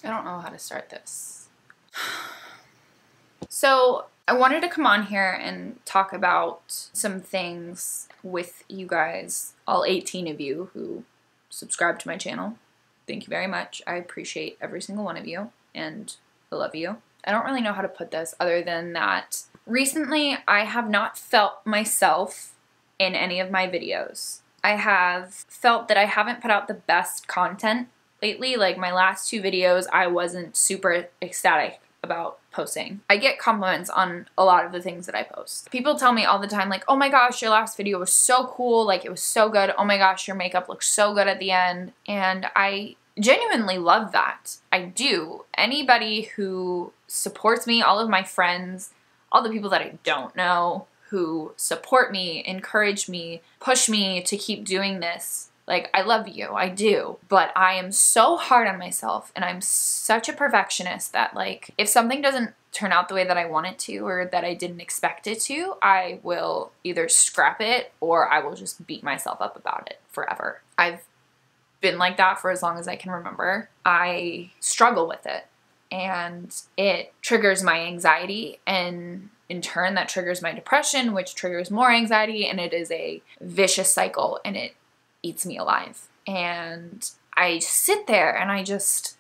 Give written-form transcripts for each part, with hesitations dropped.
I don't know how to start this. So I wanted to come on here and talk about some things with you guys, all 18 of you who subscribe to my channel. Thank you very much. I appreciate every single one of you, and I love you. I don't really know how to put this other than that recently I have not felt myself in any of my videos. I have felt that I haven't put out the best content lately. Like my last 2 videos, I wasn't super ecstatic about posting. I get compliments on a lot of the things that I post. People tell me all the time, like, oh my gosh, your last video was so cool, like it was so good. Oh my gosh, your makeup looks so good at the end. And I genuinely love that. I do. Anybody who supports me, all of my friends, all the people that I don't know who support me, encourage me, push me to keep doing this. Like, I love you, I do, but I am so hard on myself and I'm such a perfectionist that, like, if something doesn't turn out the way that I want it to or that I didn't expect it to, I will either scrap it or I will just beat myself up about it forever. I've been like that for as long as I can remember. I struggle with it and it triggers my anxiety, and in turn that triggers my depression, which triggers more anxiety, and it is a vicious cycle and it eats me alive. And I sit there and I just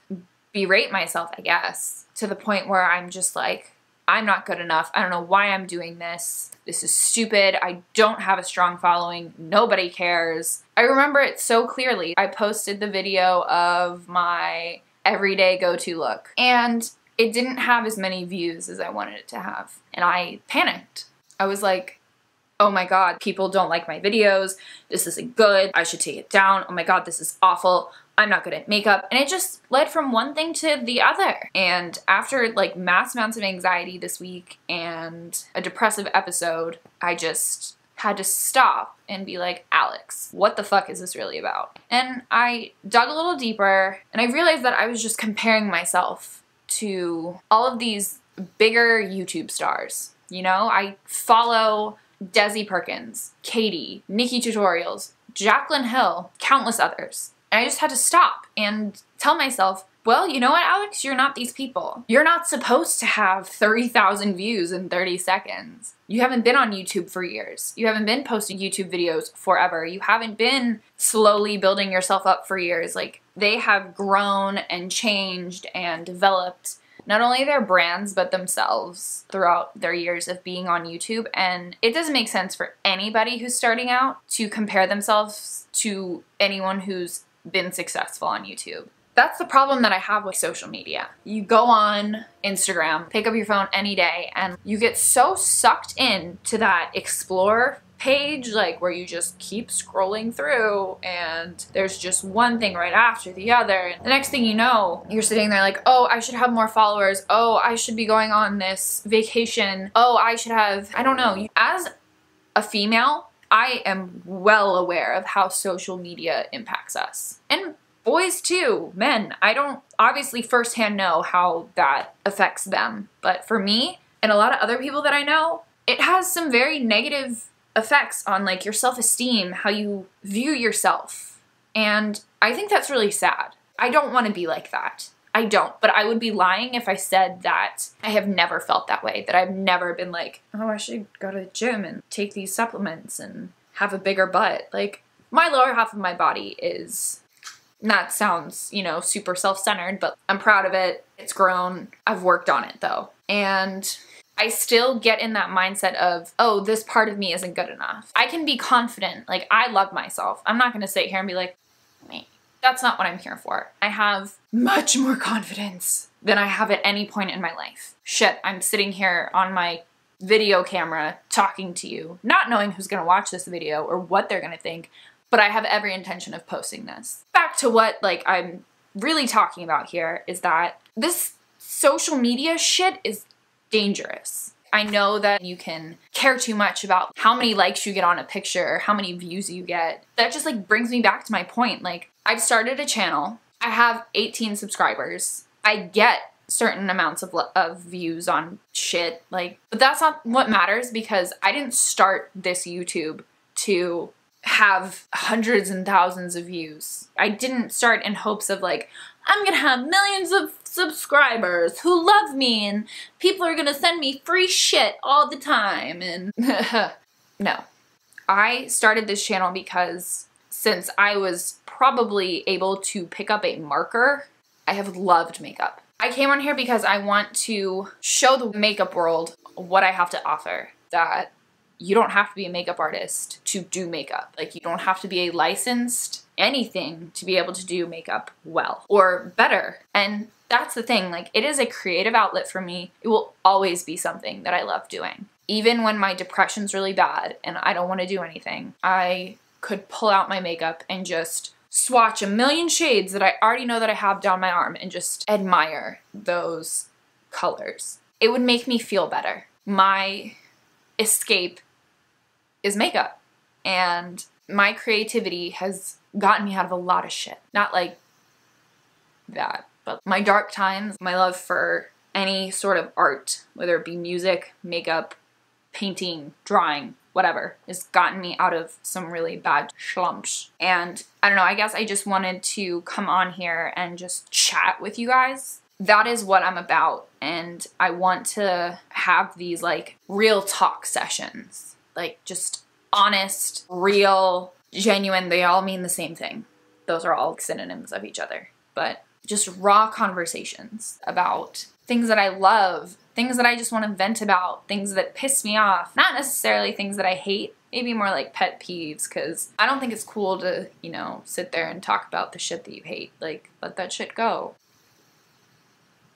berate myself, I guess, to the point where I'm just like, I'm not good enough. I don't know why I'm doing this. This is stupid. I don't have a strong following. Nobody cares. I remember it so clearly. I posted the video of my everyday go-to look and it didn't have as many views as I wanted it to have. And I panicked. I was like, oh my god, people don't like my videos, this isn't good, I should take it down, oh my god, this is awful, I'm not good at makeup, and it just led from one thing to the other. And after like mass amounts of anxiety this week and a depressive episode, I just had to stop and be like, Alex, what the fuck is this really about? And I dug a little deeper and I realized that I was just comparing myself to all of these bigger YouTube stars. You know, I follow Desi Perkins, Katie, Nikki Tutorials, Jaclyn Hill, countless others. And I just had to stop and tell myself, well, you know what, Alex? You're not these people. You're not supposed to have 30,000 views in 30 seconds. You haven't been on YouTube for years. You haven't been posting YouTube videos forever. You haven't been slowly building yourself up for years. Like, they have grown and changed and developed not only their brands, but themselves throughout their years of being on YouTube. And it doesn't make sense for anybody who's starting out to compare themselves to anyone who's been successful on YouTube. That's the problem that I have with social media. You go on Instagram, pick up your phone any day, and you get so sucked in to that explore page, like where you just keep scrolling through and there's just one thing right after the other. And the next thing you know, you're sitting there like, oh, I should have more followers. Oh, I should be going on this vacation. Oh, I should have, I don't know. As a female, I am well aware of how social media impacts us. And boys too, men. I don't obviously firsthand know how that affects them. But for me and a lot of other people that I know, it has some very negative effects on like your self-esteem, how you view yourself. And I think that's really sad. I don't want to be like that. I don't, but I would be lying if I said that I have never felt that way, that I've never been like, oh, I should go to the gym and take these supplements and have a bigger butt. Like, my lower half of my body is, that sounds, you know, super self-centered, but I'm proud of it. It's grown. I've worked on it though. And I still get in that mindset of, oh, this part of me isn't good enough. I can be confident, like I love myself. I'm not gonna sit here and be like, me. That's not what I'm here for. I have much more confidence than I have at any point in my life. Shit, I'm sitting here on my video camera talking to you, not knowing who's gonna watch this video or what they're gonna think, but I have every intention of posting this. Back to what like I'm really talking about here is that this social media shit is dangerous. I know that you can care too much about how many likes you get on a picture, how many views you get. That just like brings me back to my point. Like, I've started a channel. I have 18 subscribers. I get certain amounts of views on shit, like, but that's not what matters because I didn't start this YouTube to have hundreds and thousands of views. I didn't start in hopes of like, I'm gonna have millions of subscribers who love me and people are gonna send me free shit all the time and no. I started this channel because since I was probably able to pick up a marker, I have loved makeup. I came on here because I want to show the makeup world what I have to offer. That you don't have to be a makeup artist to do makeup. Like, you don't have to be a licensed anything to be able to do makeup well or better. And that's the thing, like, it is a creative outlet for me. It will always be something that I love doing. Even when my depression's really bad and I don't want to do anything, I could pull out my makeup and just swatch a million shades that I already know that I have down my arm and just admire those colors. It would make me feel better. My escape is makeup, and my creativity has gotten me out of a lot of shit. Not like that, but my dark times, my love for any sort of art, whether it be music, makeup, painting, drawing, whatever, has gotten me out of some really bad slumps. And I don't know, I guess I just wanted to come on here and just chat with you guys. That is what I'm about, and I want to have these like real talk sessions. Like, just honest, real, genuine, they all mean the same thing. Those are all synonyms of each other. But just raw conversations about things that I love, things that I just want to vent about, things that piss me off. Not necessarily things that I hate, maybe more like pet peeves, because I don't think it's cool to, you know, sit there and talk about the shit that you hate. Like, let that shit go.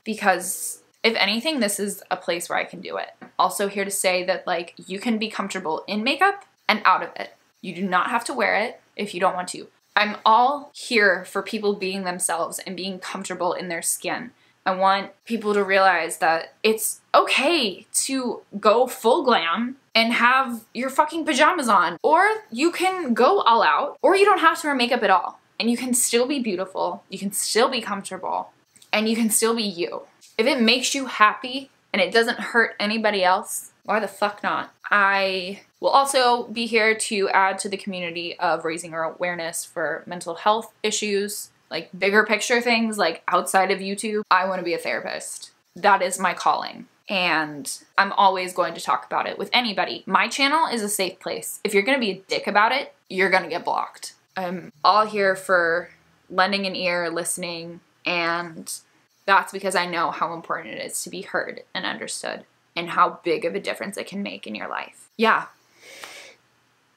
Because if anything, this is a place where I can do it. I'm also here to say that, like, you can be comfortable in makeup and out of it. You do not have to wear it if you don't want to. I'm all here for people being themselves and being comfortable in their skin. I want people to realize that it's okay to go full glam and have your fucking pajamas on. Or you can go all out, or you don't have to wear makeup at all. And you can still be beautiful, you can still be comfortable, and you can still be you. If it makes you happy and it doesn't hurt anybody else, why the fuck not? I will also be here to add to the community of raising our awareness for mental health issues, like bigger picture things, like outside of YouTube. I want to be a therapist. That is my calling. And I'm always going to talk about it with anybody. My channel is a safe place. If you're going to be a dick about it, you're going to get blocked. I'm all here for lending an ear, listening, and that's because I know how important it is to be heard and understood and how big of a difference it can make in your life. Yeah,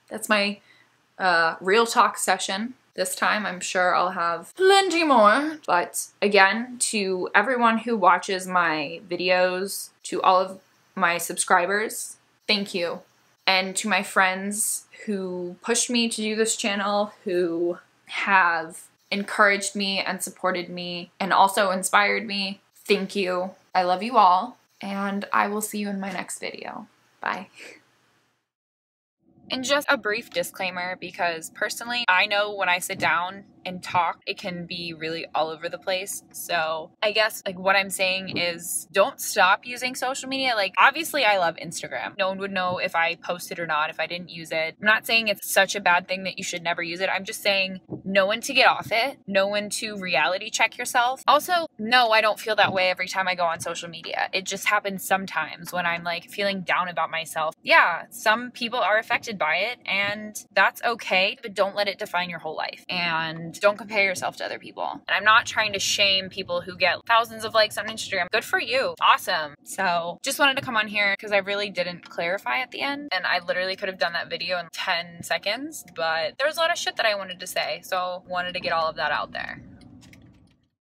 that's my real talk session. This time I'm sure I'll have plenty more. But again, to everyone who watches my videos, to all of my subscribers, thank you. And to my friends who pushed me to do this channel, who have encouraged me and supported me and also inspired me, thank you. I love you all, and I will see you in my next video. Bye. And just a brief disclaimer, because personally, I know when I sit down and talk, it can be really all over the place. So I guess like what I'm saying is don't stop using social media. Like, obviously I love Instagram. No one would know if I posted or not if I didn't use it. I'm not saying it's such a bad thing that you should never use it. I'm just saying know when to get off it, know when to reality check yourself. Also, no, I don't feel that way every time I go on social media. It just happens sometimes when I'm like feeling down about myself. Yeah, some people are affected by it, and that's okay, but don't let it define your whole life. And don't compare yourself to other people. And I'm not trying to shame people who get thousands of likes on Instagram. Good for you. Awesome. So just wanted to come on here because I really didn't clarify at the end, and I literally could have done that video in 10 seconds, but there was a lot of shit that I wanted to say, so wanted to get all of that out there.